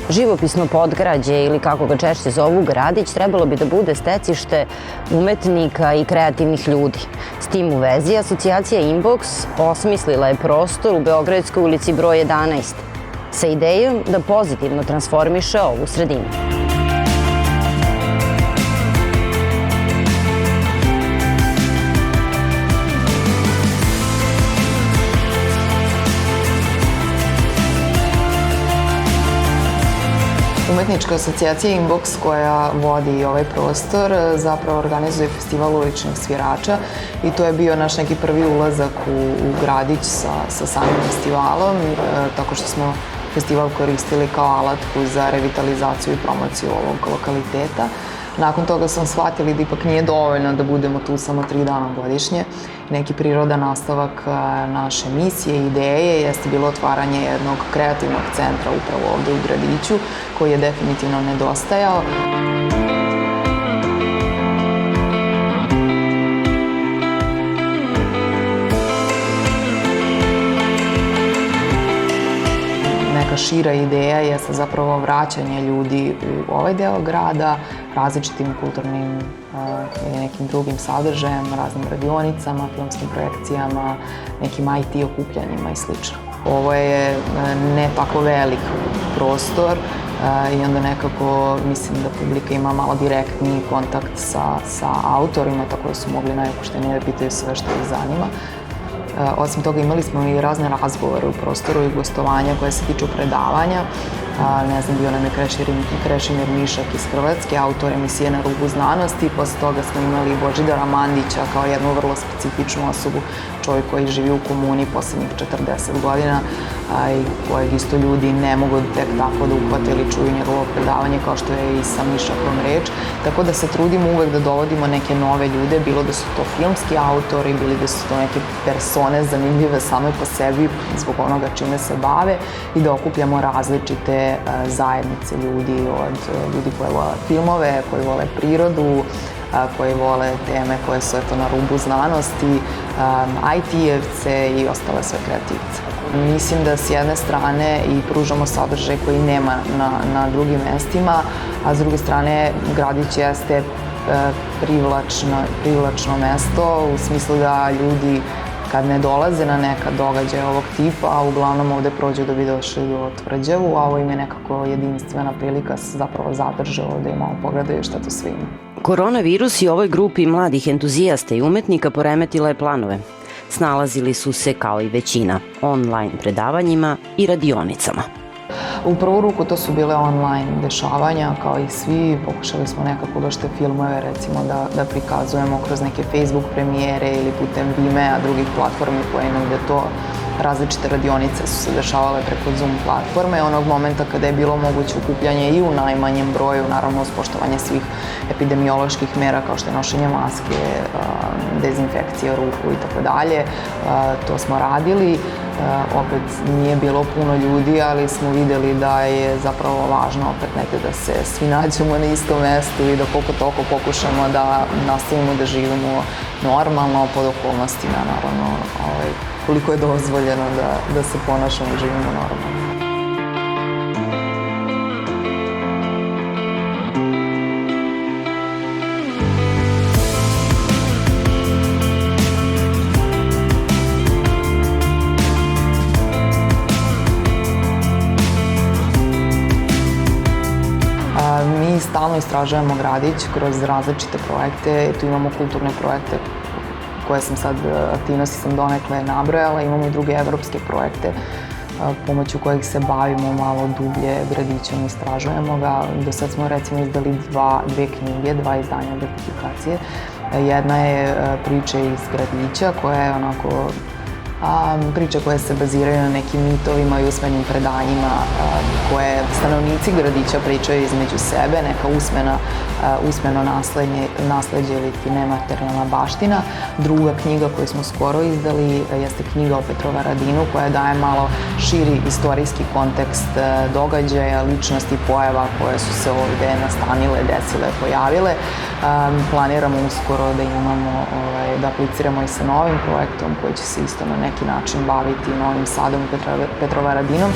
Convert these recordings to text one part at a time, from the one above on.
Živopisno podgrađe ili kako ga češće zovu Gradić trebalo bi da bude stecište umetnika i kreativnih ljudi. S tim u vezi asocijacija Inbox osmislila je prostor u Beogradskoj ulici broj 11 sa idejom da pozitivno transformiše ovu sredinu. Umetnička asocijacija Inbox koja vodi ovaj prostor zapravo organizuje festival uličnih svirača i to je bio naš neki prvi ulazak u Gradić sa samim festivalom, tako što smo festival koristili kao alatku za revitalizaciju i promociju ovog lokaliteta. Nakon toga smo shvatili da ipak nije dovoljno da budemo tu samo 3 dana godišnje. Neki prirodan nastavak naše misije i ideje jeste bilo otvaranje jednog kreativnog centra upravo ovde u Gradiću, koji je definitivno nedostajao. Šira ideja jeste zapravo vraćanje ljudi u ovaj deo grada različitim kulturnim ili nekim drugim sadržajem, raznim radionicama, filmskim projekcijama, nekim IT okupljanjima i sl. Ovo je ne tako velik prostor i onda nekako mislim da publika ima malo direktni kontakt sa autorima, tako da su mogli najopuštenije da pitaju sve što ih zanima. Osim toga imali smo i razne razgovore u prostoru i gostovanja koje se tiču predavanja. Ne znam, bio nam je Krešimir Mišak iz Hrvatske, autor emisije Na rubu znanosti. Posle toga smo imali Božidara Mandića kao jednu vrlo specifičnu osobu, čovjek koji živi u komuni poslednjih 40 godina i kojeg isto ljudi ne mogu tek tako da uhvate ili čuju njegovo predavanje kao što je i sa Mišakom reč. Tako da se trudimo uvek da dovodimo neke nove ljude, bilo da su to filmski autori, bili da su to neke persone zanimljive same po sebi zbog onoga čime se bave i da okupljamo različite zajednice ljudi, od ljudi koji vole filmove, koji vole prirodu, koji vole teme koje su na rubu znanosti, IT-evce i ostale sve kreativce. Mislim da s jedne strane i pružamo sadržaj koji nema na drugim mestima, a s druge strane Gradić jeste privlačno mesto u smislu da ljudi kad ne dolaze na neka događaja ovog tipa, a uglavnom ovde prođu da bi došli do Tvrđavu, a ovo im je nekako jedinstvena prilika se zapravo zadrže ovde i malo pogledaju šta to sve ima. Koronavirus i ovoj grupi mladih entuzijasta i umetnika poremetila je planove. Snalazili su se, kao i većina, online predavanjima i radionicama. U prvu ruku to su bile online dešavanja, kao i svi. Pokušali smo nekako baš te filmove, recimo, da prikazujemo kroz neke Facebook premijere ili putem Vimea, drugih platformi koje nude to. Različite radionice su se dešavale preko Zoom platforme. Onog momenta kada je bilo moguće okupljanje i u najmanjem broju, naravno uz poštovanje svih epidemioloških mera kao što je nošenje maske, dezinfekcija ruku i tako dalje, to smo radili. Opet nije bilo puno ljudi, ali smo videli da je zapravo važno opet negde da se svi nađemo na istom mestu i da koliko toliko pokušamo da nastavimo da živimo normalno pod okolnostima, naravno, koliko je dozvoljeno da se ponašamo i živimo normalno. Mi stalno istražujemo Gradić kroz različite projekte. Tu imamo kulturne projekte koje aktivnosti sam donekle nabrojala. Imamo i druge evropske projekte pomoću kojih se bavimo malo dublje Gradićem, istražujemo ga. Do sad smo recimo izdali dve knjige, 2 izdanja, 2 publikacije. Jedna je Priče iz Gradića koja je onako priče koje se baziraju na nekim mitovima i usmenim predanjima koje stanovnici Gradića pričaju između sebe, neka usmeno nasleđe ili ti nematerijalna baština. Druga knjiga koju smo skoro izdali jeste knjiga o Petrovaradinu koja daje malo širi istorijski kontekst događaja, ličnosti i pojava koje su se ovde nastanile, desile, pojavile. Planiramo uskoro da apliciramo i sa novim projektom koji će se isto na neki način baviti Novim Sadom i Petrovaradinom.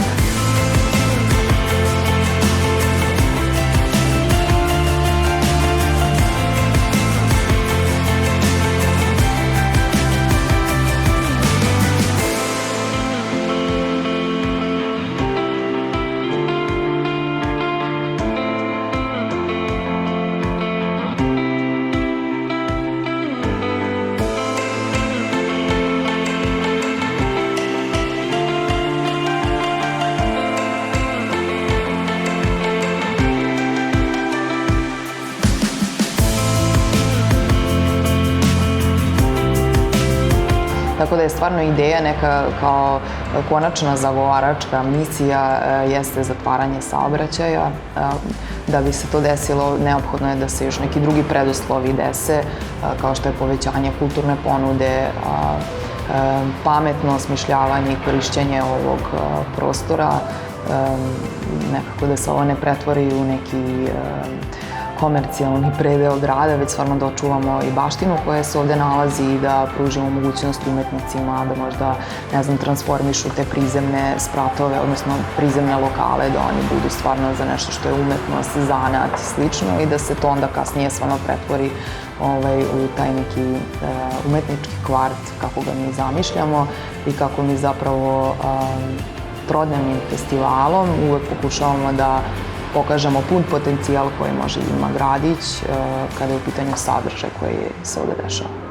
Tako da je stvarno ideja neka kao konačna zagovaračka misija jeste zatvaranje saobraćaja. Da bi se to desilo, neophodno je da se još neki drugi preduslovi dese, kao što je povećanje kulturne ponude, pametno osmišljavanje i korišćenje ovog prostora, nekako da se ovo ne pretvori u neki komercijalni predeo grada, već stvarno da očuvamo i baštinu koja se ovde nalazi i da pružimo mogućnost umetnicima da možda, ne znam, transformišu te prizemne spratove, odnosno prizemne lokale, da oni budu stvarno za nešto što je umetnost, zanat i slično i da se to onda kasnije stvarno pretvori u taj neki umetnički kvart kako ga mi zamišljamo i kako mi zapravo trodnevnim festivalom uvek pokušavamo da pokažemo pun potencijal koji može ima gradić kada je u pitanju sadržaj koji se ovde dešava.